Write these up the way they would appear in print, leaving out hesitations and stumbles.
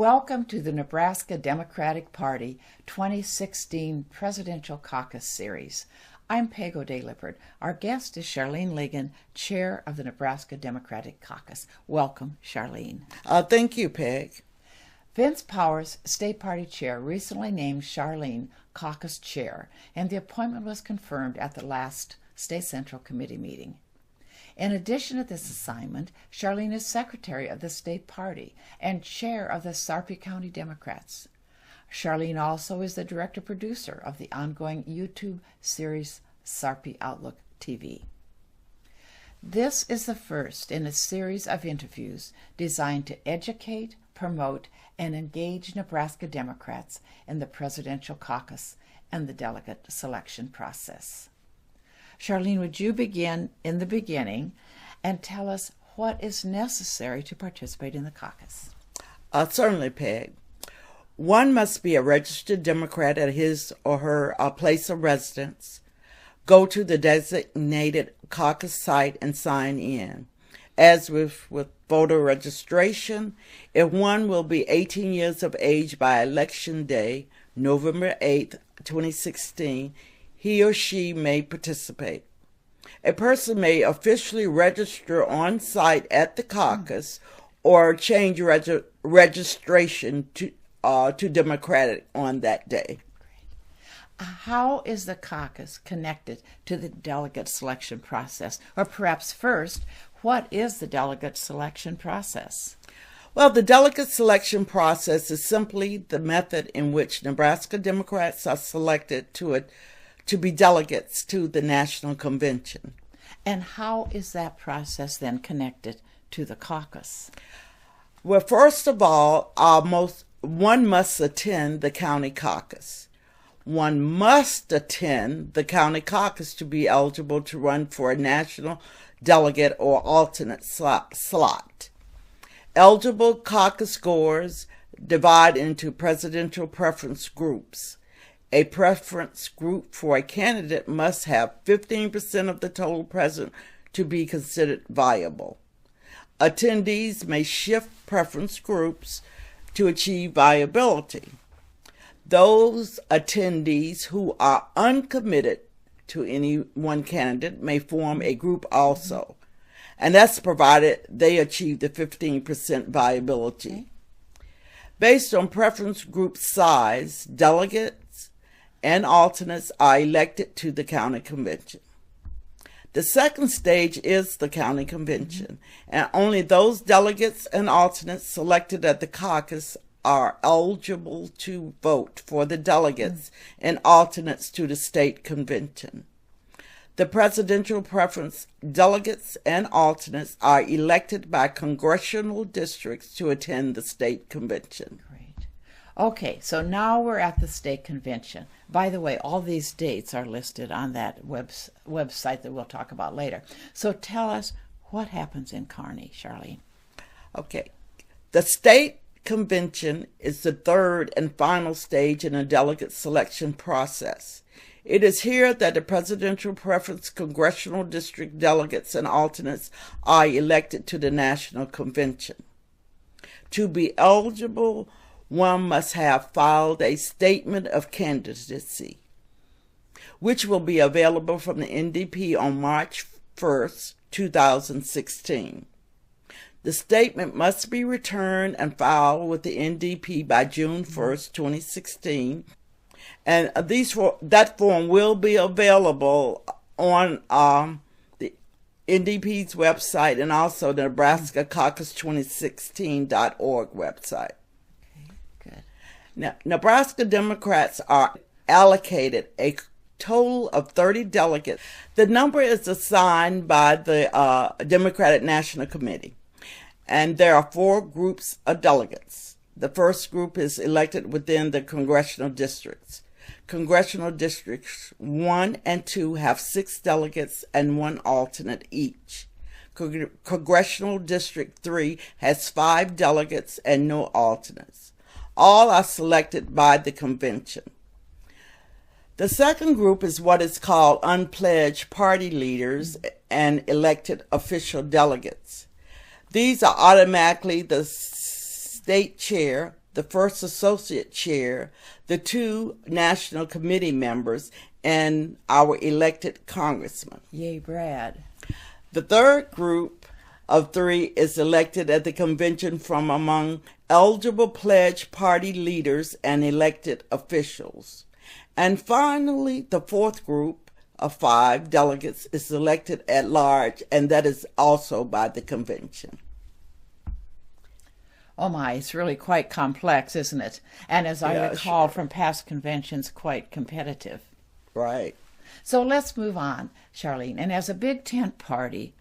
Welcome to the Nebraska Democratic Party 2016 Presidential Caucus Series. I'm Peg O'Dea Lippert. Our guest is Charlene Ligon, Chair of the Nebraska Democratic Caucus. Welcome, Charlene. Thank you, Peg. Vince Powers, State Party Chair, recently named Charlene Caucus Chair, and the appointment was confirmed at the last State Central Committee meeting. In addition to this assignment, Charlene is Secretary of the State Party and Chair of the Sarpy County Democrats. Charlene also is the Director-Producer of the ongoing YouTube series Sarpy Outlook TV. This is the first in a series of interviews designed to educate, promote, and engage Nebraska Democrats in the presidential caucus and the delegate selection process. Charlene, would you begin in the beginning and tell us what is necessary to participate in the caucus? Certainly, Peg. One must be a registered Democrat at his or her place of residence, go to the designated caucus site and sign in. As with voter registration, if one will be 18 years of age by Election Day, November 8th, 2016, he or she may participate. A person may officially register on site at the caucus or change registration to Democratic on that day. How is the caucus connected to the delegate selection process? Or perhaps first, what is the delegate selection process? Well, the delegate selection process is simply the method in which Nebraska Democrats are selected to be delegates to the National Convention. And how is that process then connected to the caucus? Well, first of all, one must attend the county caucus. One must attend the county caucus to be eligible to run for a national delegate or alternate slot. Eligible caucus goers divide into presidential preference groups. A preference group for a candidate must have 15% of the total present to be considered viable. Attendees may shift preference groups to achieve viability. Those attendees who are uncommitted to any one candidate may form a group also, and that's provided they achieve the 15% viability. Based on preference group size, delegates and alternates are elected to the county convention. The second stage is the county convention, and only those delegates and alternates selected at the caucus are eligible to vote for the delegates and alternates to the state convention. The presidential preference delegates and alternates are elected by congressional districts to attend the state convention. Great. Okay, so now we're at the state convention. By the way, all these dates are listed on that website that we'll talk about later. So tell us what happens in Kearney, Charlene. Okay, the state convention is the third and final stage in the delegate selection process. It is here that the presidential preference congressional district delegates and alternates are elected to the national convention. To be eligible, one must have filed a statement of candidacy, which will be available from the NDP on March 1st, 2016. The statement must be returned and filed with the NDP by June 1st, 2016, and that form will be available on the NDP's website and also the Nebraska Caucus 2016.org website. Now, Nebraska Democrats are allocated a total of 30 delegates. The number is assigned by the Democratic National Committee, and there are 4 groups of delegates. The first group is elected within the congressional districts. Congressional districts 1 and 2 have 6 delegates and 1 alternate each. Congressional District 3 has 5 delegates and no alternates. All are selected by the convention. The second group is what is called unpledged party leaders and elected official delegates. These are automatically the state chair, the first associate chair, the 2 national committee members, and our elected congressman. Yay, Brad. The third group of 3 is elected at the convention from among eligible pledge party leaders and elected officials. And finally, the fourth group of 5 delegates is elected at large, and that is also by the convention. Oh my, it's really quite complex, isn't it? And as I recall from past conventions, quite competitive. Right. So let's move on, Charlene. And as a big tent party,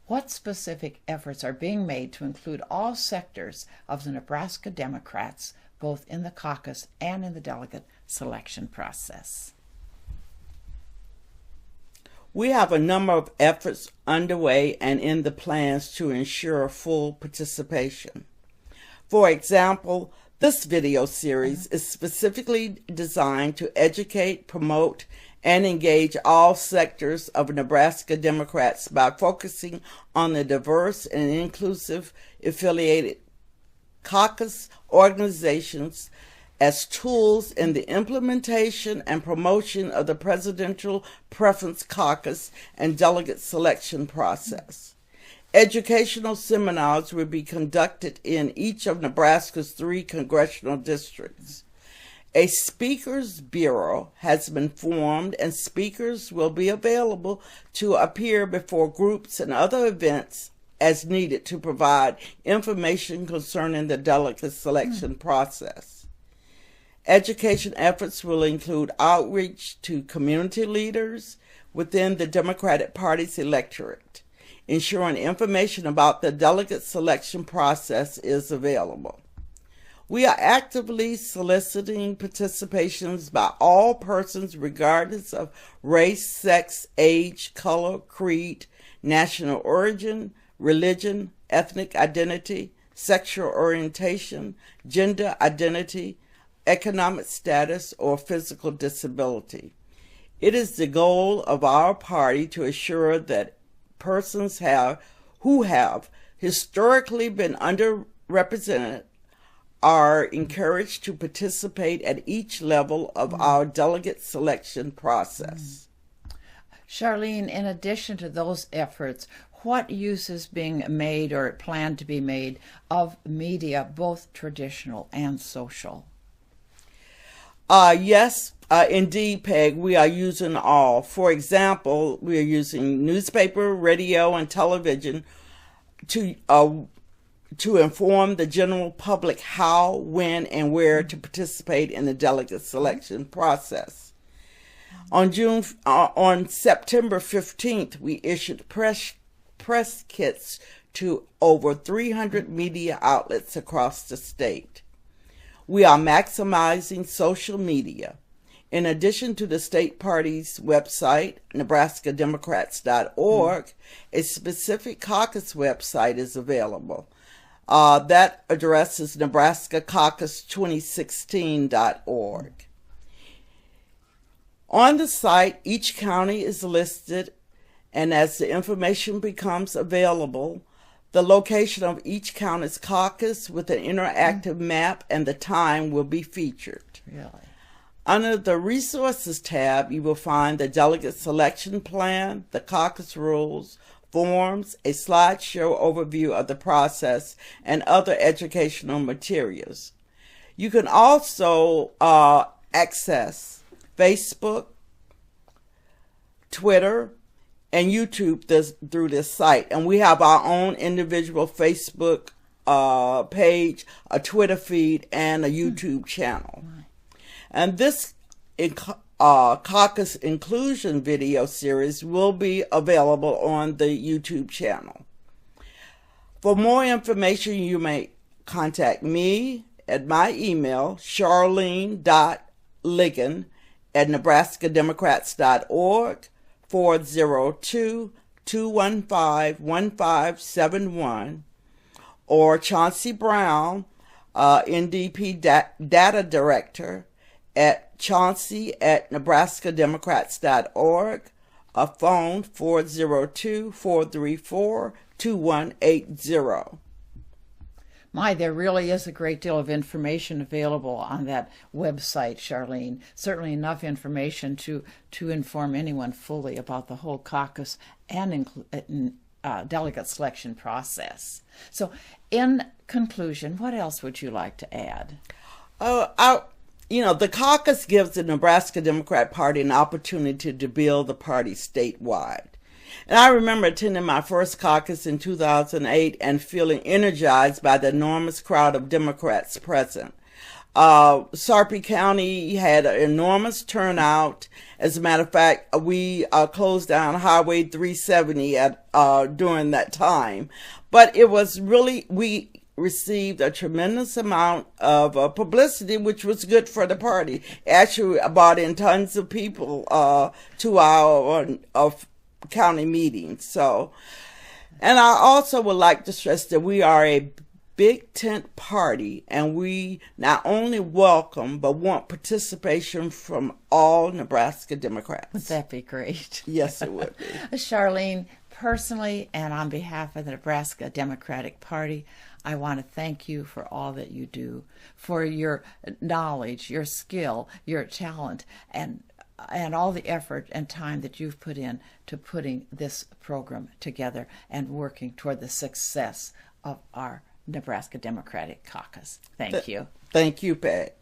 what specific efforts are being made to include all sectors of the Nebraska Democrats, both in the caucus and in the delegate selection process? We have a number of efforts underway and in the plans to ensure full participation. For example, this video series is specifically designed to educate, promote, and engage all sectors of Nebraska Democrats by focusing on the diverse and inclusive affiliated caucus organizations as tools in the implementation and promotion of the Presidential Preference Caucus and delegate selection process. Educational seminars will be conducted in each of Nebraska's 3 congressional districts. A speakers bureau has been formed, and speakers will be available to appear before groups and other events as needed to provide information concerning the delegate selection process. Education efforts will include outreach to community leaders within the Democratic Party's electorate, ensuring information about the delegate selection process is available. We are actively soliciting participations by all persons regardless of race, sex, age, color, creed, national origin, religion, ethnic identity, sexual orientation, gender identity, economic status, or physical disability. It is the goal of our party to assure that persons who have historically been underrepresented are encouraged to participate at each level of our delegate selection process. Charlene, in addition to those efforts, what use is being made or planned to be made of media, both traditional and social? Yes, indeed, Peg, we are using all. For example, we are using newspaper, radio, and television to inform the general public how, when, and where to participate in the delegate selection process. On September 15th, we issued press kits to over 300 media outlets across the state. We are maximizing social media. In addition to the state party's website, nebraskademocrats.org, a specific caucus website is available. That address is nebraskacaucus2016.org. On the site, each county is listed, and as the information becomes available, the location of each county's caucus with an interactive map and the time will be featured. Really? Under the Resources tab, you will find the delegate selection plan, the caucus rules, forms, a slideshow overview of the process, and other educational materials. You can also access Facebook, Twitter, and YouTube through this site. And we have our own individual Facebook page, a Twitter feed, and a YouTube channel. And this caucus inclusion video series will be available on the YouTube channel. For more information, you may contact me at my email, charlene.ligon@nebraskademocrats.org, 402-215-1571, or Chauncey Brown, NDP Data Director, at chauncey@nebraskademocrats.org, a phone 402-434-2180. My, there really is a great deal of information available on that website, Charlene. Certainly enough information to inform anyone fully about the whole caucus and delegate selection process. So, in conclusion, what else would you like to add? The caucus gives the Nebraska Democrat Party an opportunity to build the party statewide. And I remember attending my first caucus in 2008 and feeling energized by the enormous crowd of Democrats present. Sarpy County had an enormous turnout. As a matter of fact, we closed down Highway 370 during that time. But it was really, we received a tremendous amount of publicity, which was good for the party. Actually, brought in tons of people to our county meetings. So, and I also would like to stress that we are a big tent party, and we not only welcome but want participation from all Nebraska Democrats. Would that be great? Yes, it would be. Charlene, personally and on behalf of the Nebraska Democratic Party, I want to thank you for all that you do, for your knowledge, your skill, your talent, and all the effort and time that you've put in to putting this program together and working toward the success of our Nebraska Democratic Caucus. Thank you. Thank you, Peg.